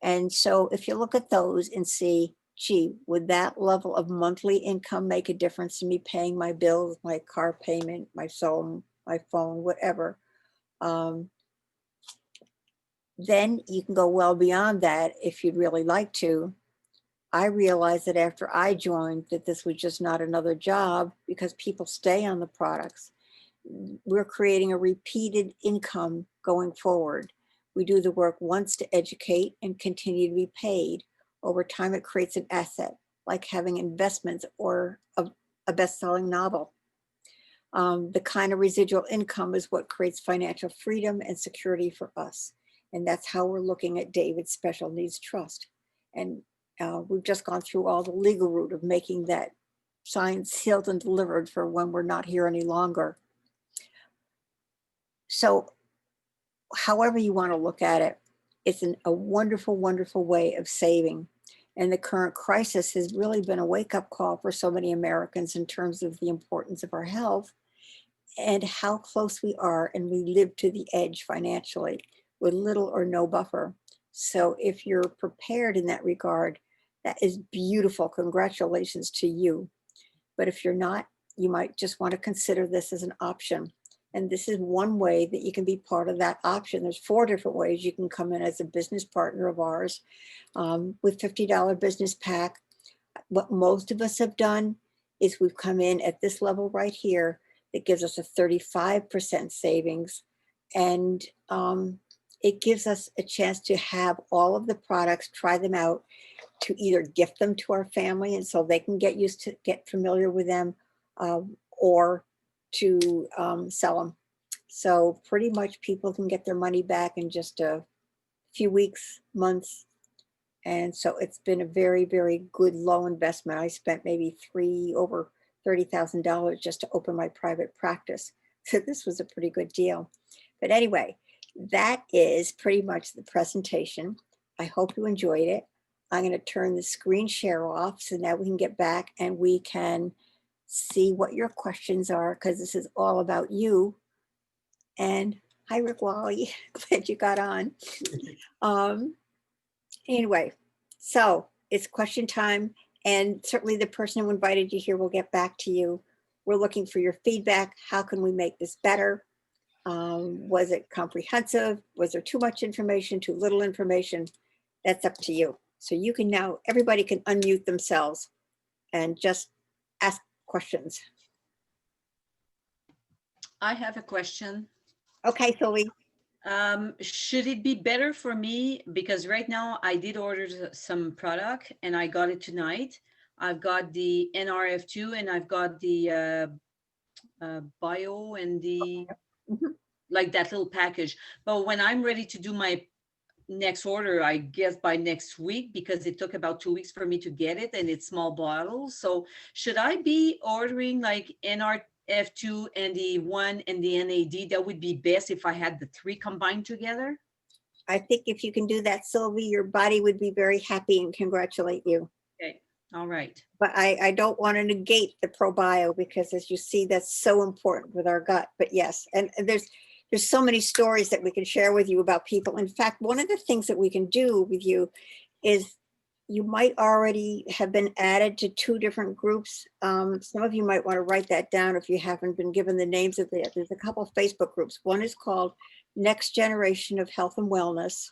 And so if you look at those and see gee, would that level of monthly income make a difference to me paying my bills, my car payment, my phone, whatever? Then you can go well beyond that if you'd really like to. I realized that after I joined that this was just not another job because people stay on the products. We're creating a repeated income going forward. We do the work once to educate and continue to be paid. Over time, it creates an asset, like having investments or a best-selling novel. The kind of residual income is what creates financial freedom and security for us. And that's how we're looking at David's Special Needs Trust. And we've just gone through all the legal route of making that signed, sealed, and delivered for when we're not here any longer. So however you want to look at it, it's a wonderful, wonderful way of saving. And the current crisis has really been a wake-up call for so many Americans in terms of the importance of our health and how close we are, and we live to the edge financially with little or no buffer. So if you're prepared in that regard, that is beautiful. Congratulations to you. But if you're not, you might just want to consider this as an option. And this is one way that you can be part of that option. There's 4 different ways you can come in as a business partner of ours with $50 business pack. What most of us have done is we've come in at this level right here that gives us a 35% savings. And it gives us a chance to have all of the products, try them out, to either gift them to our family and so they can get familiar with them, or to sell them. So pretty much people can get their money back in just a few weeks, months. And so it's been a very, very good low investment. I spent maybe over $30,000 just to open my private practice. So this was a pretty good deal. But anyway, that is pretty much the presentation. I hope you enjoyed it. I'm going to turn the screen share off so now we can get back and we can see what your questions are, because this is all about you. And hi, Rick Wally, glad you got on. Anyway, so it's question time, and certainly the person who invited you here will get back to you. We're looking for your feedback. How can we make this better? Was it comprehensive? Was there too much information, too little information? That's up to you. So you can now, everybody can unmute themselves and just ask questions. I have a question. Okay, Sylvie. Should it be better for me, because right now I did order some product and I got it tonight. I've got the NRF2 and I've got the bio and the like that little package. But when I'm ready to do my next order, I guess by next week, because it took about 2 weeks for me to get it and it's small bottles. So should I be ordering like NRF2 and the 1 and the NAD? That would be best if I had the 3 combined together. I think if you can do that, Sylvie, your body would be very happy and congratulate you. Okay, all right. But I don't want to negate the probio, because as you see, that's so important with our gut. But yes, and there's so many stories that we can share with you about people. In fact, one of the things that we can do with you is you might already have been added to 2 different groups. Some of you might want to write that down if you haven't been given the names of it. There's a couple of Facebook groups. One is called Next Generation of Health and Wellness.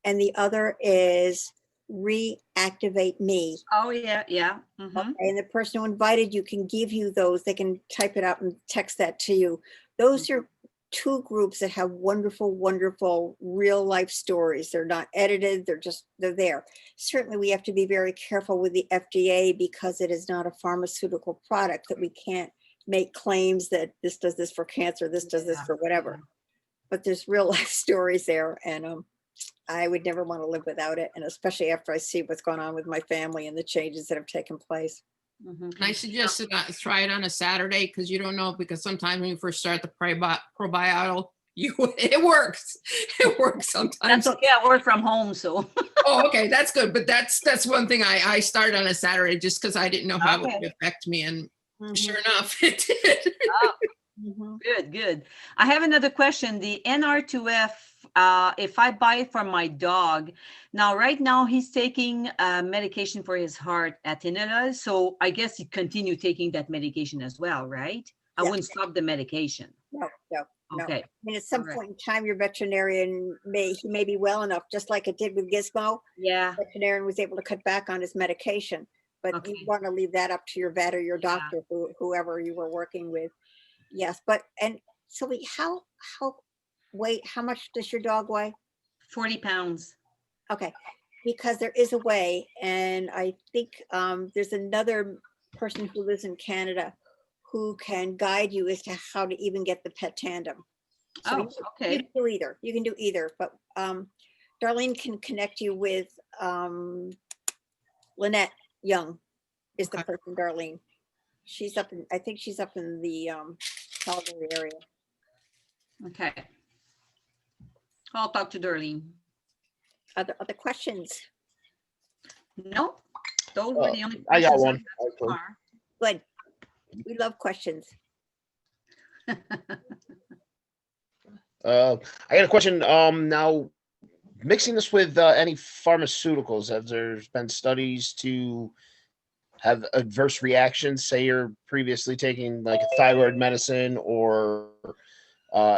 And the other is Reactivate Me. Oh, yeah, yeah. Mm-hmm. Okay, and the person who invited you can give you those. They can type it out and text that to you. Those are 2 groups that have wonderful, wonderful real life stories. They're not edited. They're there. Certainly we have to be very careful with the FDA because it is not a pharmaceutical product, that we can't make claims that this does this for cancer, this does this for whatever. But there's real life stories there. And I would never want to live without it. And especially after I see what's going on with my family and the changes that have taken place. And I suggested try it on a Saturday, because you don't know, because sometimes when you first start the probiotic, it works. It works sometimes. That's okay. I work from home, so. Oh, okay, that's good. But that's one thing I started on a Saturday just because I didn't know how it would affect me, and sure enough, it did. Oh, good. I have another question. The NR2F, if I buy it for my dog, now right now he's taking medication for his heart, atenolol. So I guess he continue taking that medication as well, right? I Yeah. wouldn't stop the medication. No, no, no. Okay. I mean, at some All right. point in time, your veterinarian he may be well enough, just like it did with Gizmo. Yeah. Veterinarian was able to cut back on his medication, but Okay. you want to leave that up to your vet or your Yeah. doctor, whoever you were working with. Yes, but and so how how much does your dog weigh? 40 pounds. Okay, because there is a way, and I think there's another person who lives in Canada who can guide you as to how to even get the pet tandem. So Oh, you okay. can do either. You can do either, but Darlene can connect you with Lynette Young is the Okay. person, Darlene. She's up in, I think she's up in the Calgary area. Okay. I'll talk to Darlene. Other questions? No, those were the only I got questions one. had so actually. far. Good. We love questions. I got a question. Now, mixing this with any pharmaceuticals, have there been studies to have adverse reactions? Say you're previously taking like a thyroid medicine or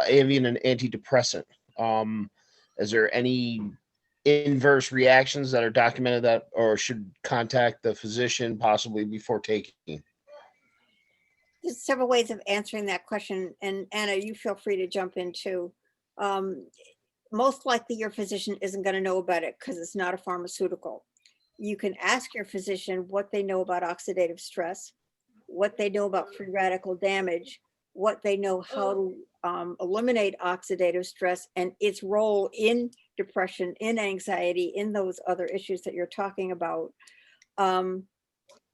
even an antidepressant. Is there any inverse reactions that are documented that, or should contact the physician possibly before taking? There's several ways of answering that question, and Anna, you feel free to jump in too. Most likely your physician isn't going to know about it because it's not a pharmaceutical. You can ask your physician what they know about oxidative stress, what they know about free radical damage, what they know how to eliminate oxidative stress and its role in depression, in anxiety, in those other issues that you're talking about.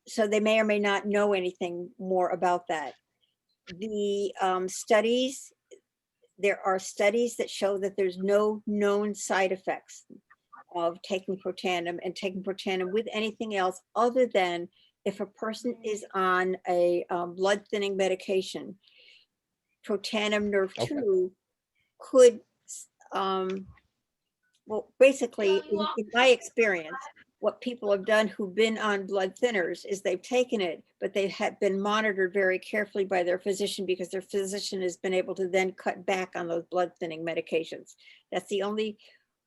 So they may or may not know anything more about that. The studies, there are studies that show that there's no known side effects of taking Protandim and taking Protandim with anything else other than if a person is on a blood thinning medication. Protandim Nerve 2 could, well, basically, in my experience, what people have done who've been on blood thinners is they've taken it, but they have been monitored very carefully by their physician because their physician has been able to then cut back on those blood thinning medications. That's the only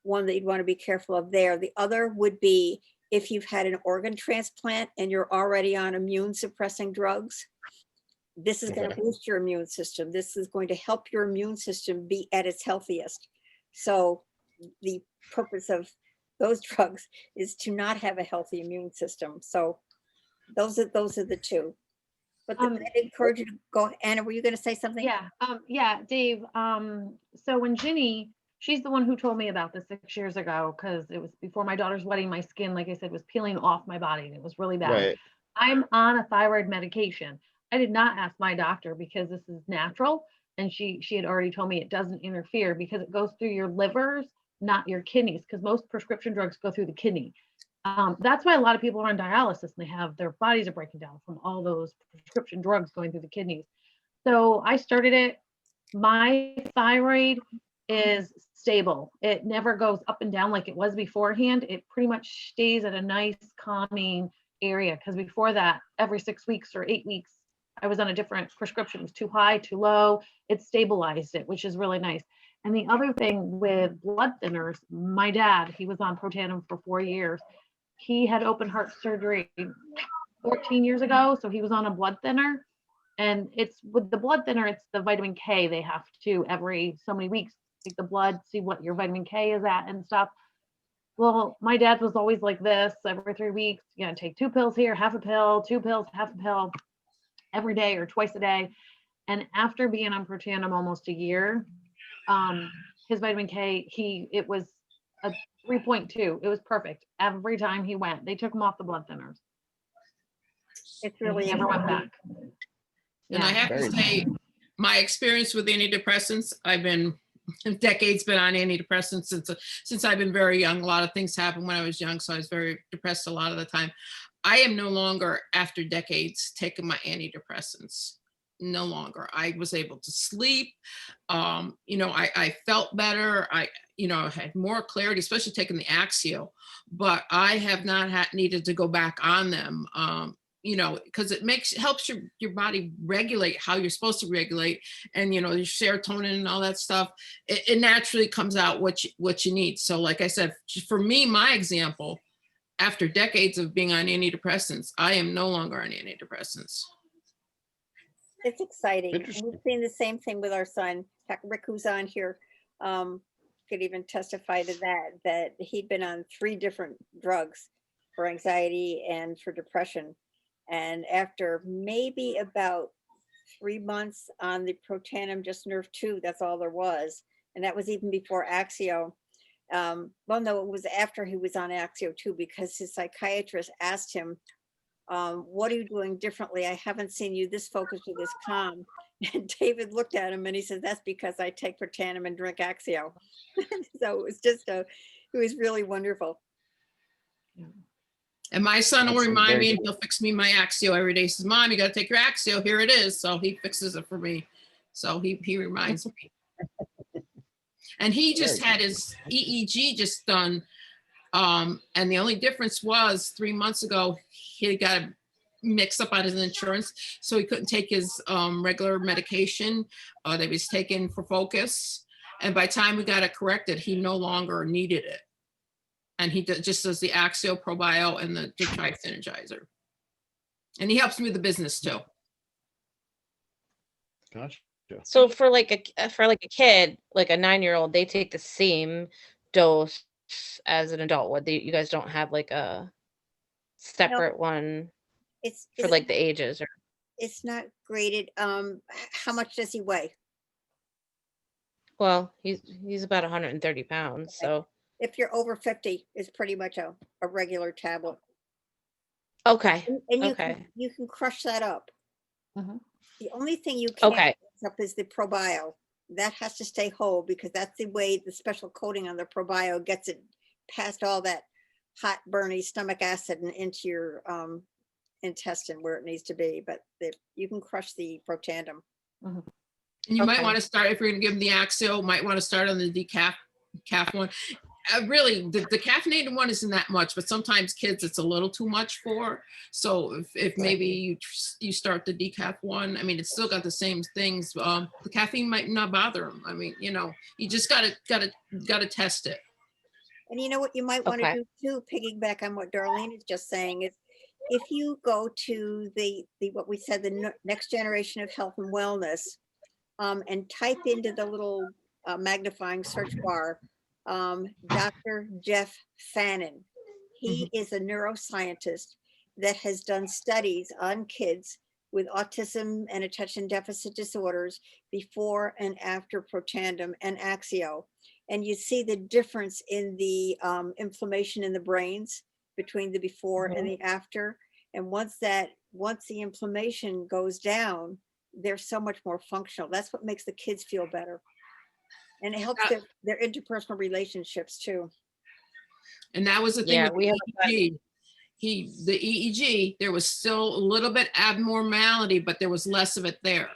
one that you'd want to be careful of there. The other would be if you've had an organ transplant and you're already on immune suppressing drugs. This is going to boost your immune system. This is going to help your immune system be at its healthiest. So the purpose of those drugs is to not have a healthy immune system. So those are the two. But I encourage you to go. Anna, were you going to say something? Yeah, Dave. So when Ginny, she's the one who told me about this 6 years ago, because it was before my daughter's wedding. My skin, like I said, was peeling off my body and it was really bad. Right. I'm on a thyroid medication. I did not ask my doctor because this is natural. And she had already told me it doesn't interfere because it goes through your livers, not your kidneys, because most prescription drugs go through the kidney. That's why a lot of people are on dialysis and they have their bodies are breaking down from all those prescription drugs going through the kidneys. So I started it. My thyroid is stable. It never goes up and down like it was beforehand. It pretty much stays at a nice calming area, because before that, every 6 weeks or 8 weeks, I was on a different prescription. It was too high, too low. It stabilized it, which is really nice. And the other thing with blood thinners, my dad, he was on Protandim for 4 years. He had open heart surgery 14 years ago. So he was on a blood thinner. And it's with the blood thinner, it's the vitamin K. They have to every so many weeks take the blood, see what your vitamin K is at and stuff. Well, my dad was always like this. Every 3 weeks, you know, take 2 pills here, half a pill, 2 pills, half a pill every day or twice a day. And after being on Protandim almost a year, his vitamin K, it was a 3.2. It was perfect every time he went. They took him off the blood thinners. It's really He never went back. And I have to say, my experience with antidepressants, I've been decades been on antidepressants since I've been very young. A lot of things happened when I was young, so I was very depressed a lot of the time. I am no longer, after decades, taking my antidepressants. no longer. I was able to sleep. I felt better. Had more clarity, especially taking the Axio, but I have not needed to go back on them. Because it helps your body regulate how you're supposed to regulate, and your serotonin and all that stuff. It naturally comes out what you need. So like I said, for me, my example, after decades of being on antidepressants, I am no longer on antidepressants. It's exciting. And Interesting. we've seen the same thing with our son. In fact, Rick, who's on here, could even testify to that he'd been on 3 different drugs for anxiety and for depression. And after maybe about 3 months on the Protandim, just Nerve 2, that's all there was. And that was even before Axio. Well, no, it was after he was on Axio too, because his psychiatrist asked him, what are you doing differently? I haven't seen you this focused or this calm. And David looked at him and he said, that's because I take Protandim and drink Axio. So it was it was really wonderful. And my son will That's remind very me, and good. he'll fix me my Axio every day. He says, Mom, you got to take your Axio. Here it is. So he fixes it for me. So he reminds me. And he just Very had his EEG just done. And the only difference was 3 months ago, he got mixed up on his insurance. So he couldn't take his regular medication that he was taking for focus. And by the time we got it corrected, he no longer needed it. And he just does the Axio Probio and the Tri-Synergizer. And he helps me with the business too. Gotcha. So for like a kid, like a 9-year-old, they take the same dose as an adult. What you guys don't have like a separate one It's for like the ages, or it's not graded. How much does he weigh? well, he's about 130 pounds. So If you're over 50, it's pretty much a regular tablet. okay, And okay, you can crush that up. Mhm. The only thing you can't okay, mix up is the probio. That has to stay whole because that's the way the special coating on the probio gets it past all that hot, burny stomach acid and into your intestine where it needs to be. But you can crush the Protandim. And you might Okay. want to start, if you're going to give them the Axio, might want to start on the decaf one. Really, the caffeinated one isn't that much, but sometimes kids it's a little too much for. So if maybe you start the decaf one, I mean, it's still got the same things. The caffeine might not bother them. I mean, you just gotta test it. And you know what you might want to Okay. do too, piggyback on what Darlene is just saying, is if you go to the what we said, the next generation of health and wellness, and type into the little magnifying search bar, Dr. Jeff Fannin. He is a neuroscientist that has done studies on kids with autism and attention deficit disorders before and after Protandim and Axio. And you see the difference in the inflammation in the brains between the before and the after. And once the inflammation goes down, they're so much more functional. That's what makes the kids feel better. And it helps their interpersonal relationships too. And that was the thing Yeah, with we have the EEG. The EEG, there was still a little bit abnormality, but there was less of it there.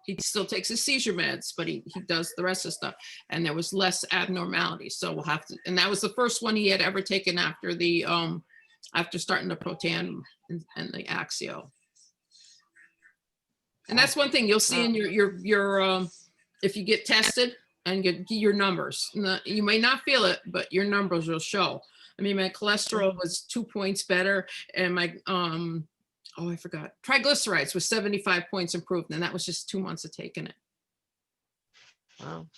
He still takes his seizure meds, but he does the rest of the stuff. And there was less abnormality. So we'll have to, and that was the first one he had ever taken after the after starting the Protandim and the Axio. And that's one thing you'll see in your if you get tested and get your numbers. You may not feel it, but your numbers will show. I mean, my cholesterol was 2 points better, and my I forgot, triglycerides was 75 points improved, and that was just 2 months of taking it. Wow.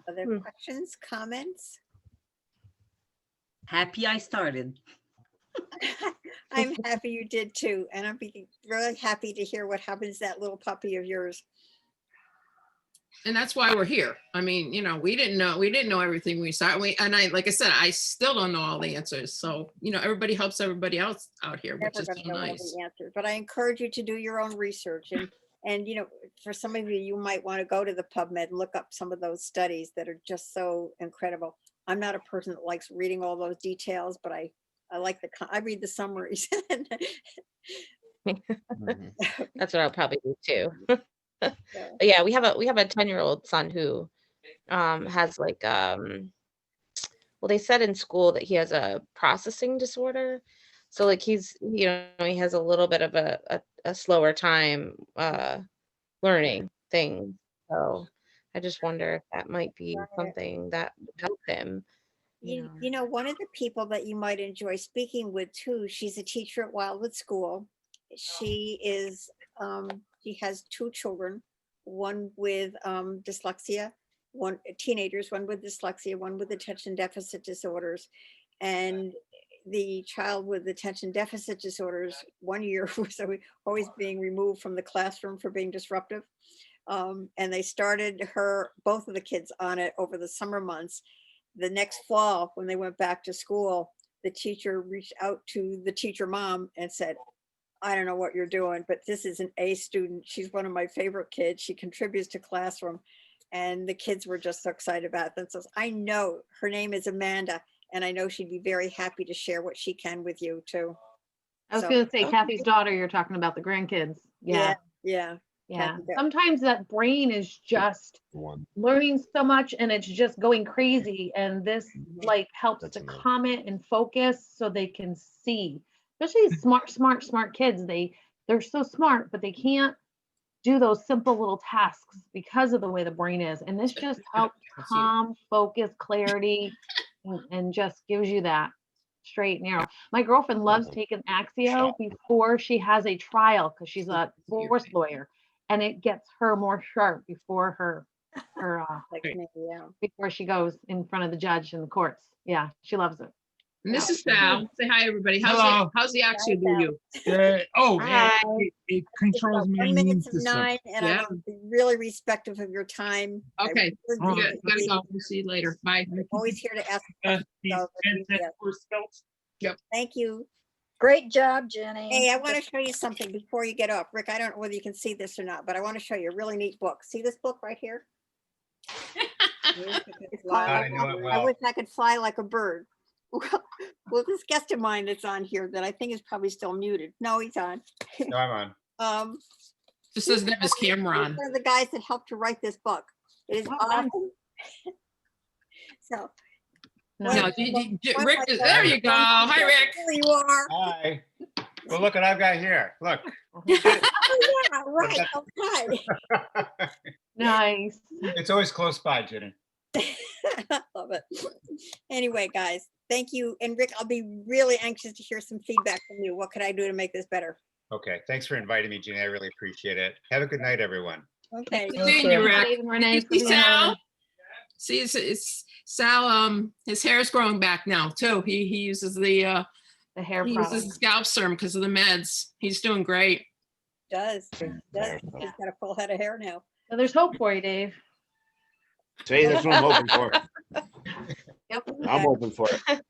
Other questions, comments? Happy I started. I'm happy you did too. And I'm really happy to hear what happens to that little puppy of yours. And that's why we're here. I mean, we didn't know everything when we started. Like I said, I still don't know all the answers. So, everybody helps everybody else out here, which Never is gonna so know all nice. the answers, but I encourage you to do your own research. And for some of you, you might want to go to the PubMed and look up some of those studies that are just so incredible. I'm not a person that likes reading all those details, but I like I read the summaries. Mhm. That's what I'll probably do too. So, But yeah, we have a 10-year-old son who has like well, they said in school that he has a processing disorder. So like he's, he has a little bit of a slower time learning things. So I just wonder if that might be something that would help him, you know. you know, one of the people that you might enjoy speaking with too, she's a teacher at Wildwood School. She has 2 children, one with dyslexia, teenagers, one with dyslexia, one with attention deficit disorders. And the child with attention deficit disorders 1 year was always being removed from the classroom for being disruptive. And they started both of the kids on it over the summer months. The next fall, when they went back to school, the teacher reached out to the teacher mom and said, I don't know what you're doing, but this is an A student. She's one of my favorite kids. She contributes to classroom. And the kids were just so excited about it. So I know her name is Amanda, and I know she'd be very happy to share what she can with you too. I was So- going to say Okay. Kathy's daughter, you're talking about the grandkids. Yeah. Yeah. Yeah. Kathy, Sometimes that brain is just One. learning so much and it's just going crazy. And this like helps That's to enough. calm it and focus so they can see. Especially these smart kids. They're so smart, but they can't do those simple little tasks because of the way the brain is. And this just helps That's you. calm, focus, clarity, and just gives you that straight and narrow. My girlfriend loves taking Axio before she has a trial because she's a divorce lawyer, and it gets her more sharp before her like me, yeah. before she goes in front of the judge in the courts. Yeah, she loves it. And this is Sal. Say hi, everybody. Hello. How's the Axio do you? Hi. It It's controls about my 1 immune minute to system. 9, and I Yeah. want to be really respectful of your time. I Okay. really All We right. gotta go. We'll see you later. Bye. I'm always here to ask. These So, fantastic skills. Thank you. Great job, Jenny. Hey, I want to show you something before you get off. Rick, I don't know whether you can see this or not, but I want to show you a really neat book. See this book right here? It's called I know it I well. Wish I Could Fly Like a Bird. Well, this guest of mine that's on here that I think is probably still muted. No, he's on. No, I'm on. Just doesn't have his camera He's on. one of the guys that helped to write this book. It is Oh, nice. awesome. So, No. No, Rick, there you go. Hi, Rick. there you are. Hi. Well, look what I've got here. Look. Oh, yeah, right. Okay. Nice. It's always close by, Jenny. Love it. Anyway, guys, thank you. And Rick, I'll be really anxious to hear some feedback from you. What could I do to make this better? Okay. Thanks for inviting me, Jenny. I really appreciate it. Have a good night, everyone. Okay. Good seeing you, Rick. Dave and Renee, See Sal? See, it's Sal. His hair's growing back now too. He uses the hair he product. uses scalp serum because of the meds. He's doing great. Does. He's got a full head of hair now. So there's hope for you, Dave. See, that's what I'm hoping for. Yep. I'm hoping for it.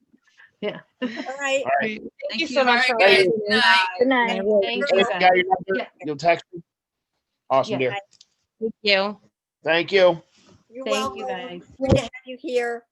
Yeah. All right. All right. Thank you so much for All right, guys. listening. Good night. Good night. Thank Hey, you. got guys. your number? Yeah. You'll text me? Awesome, Yeah. dear. Thank you. Thank you. You're Thank welcome. you, guys. Good to have you here.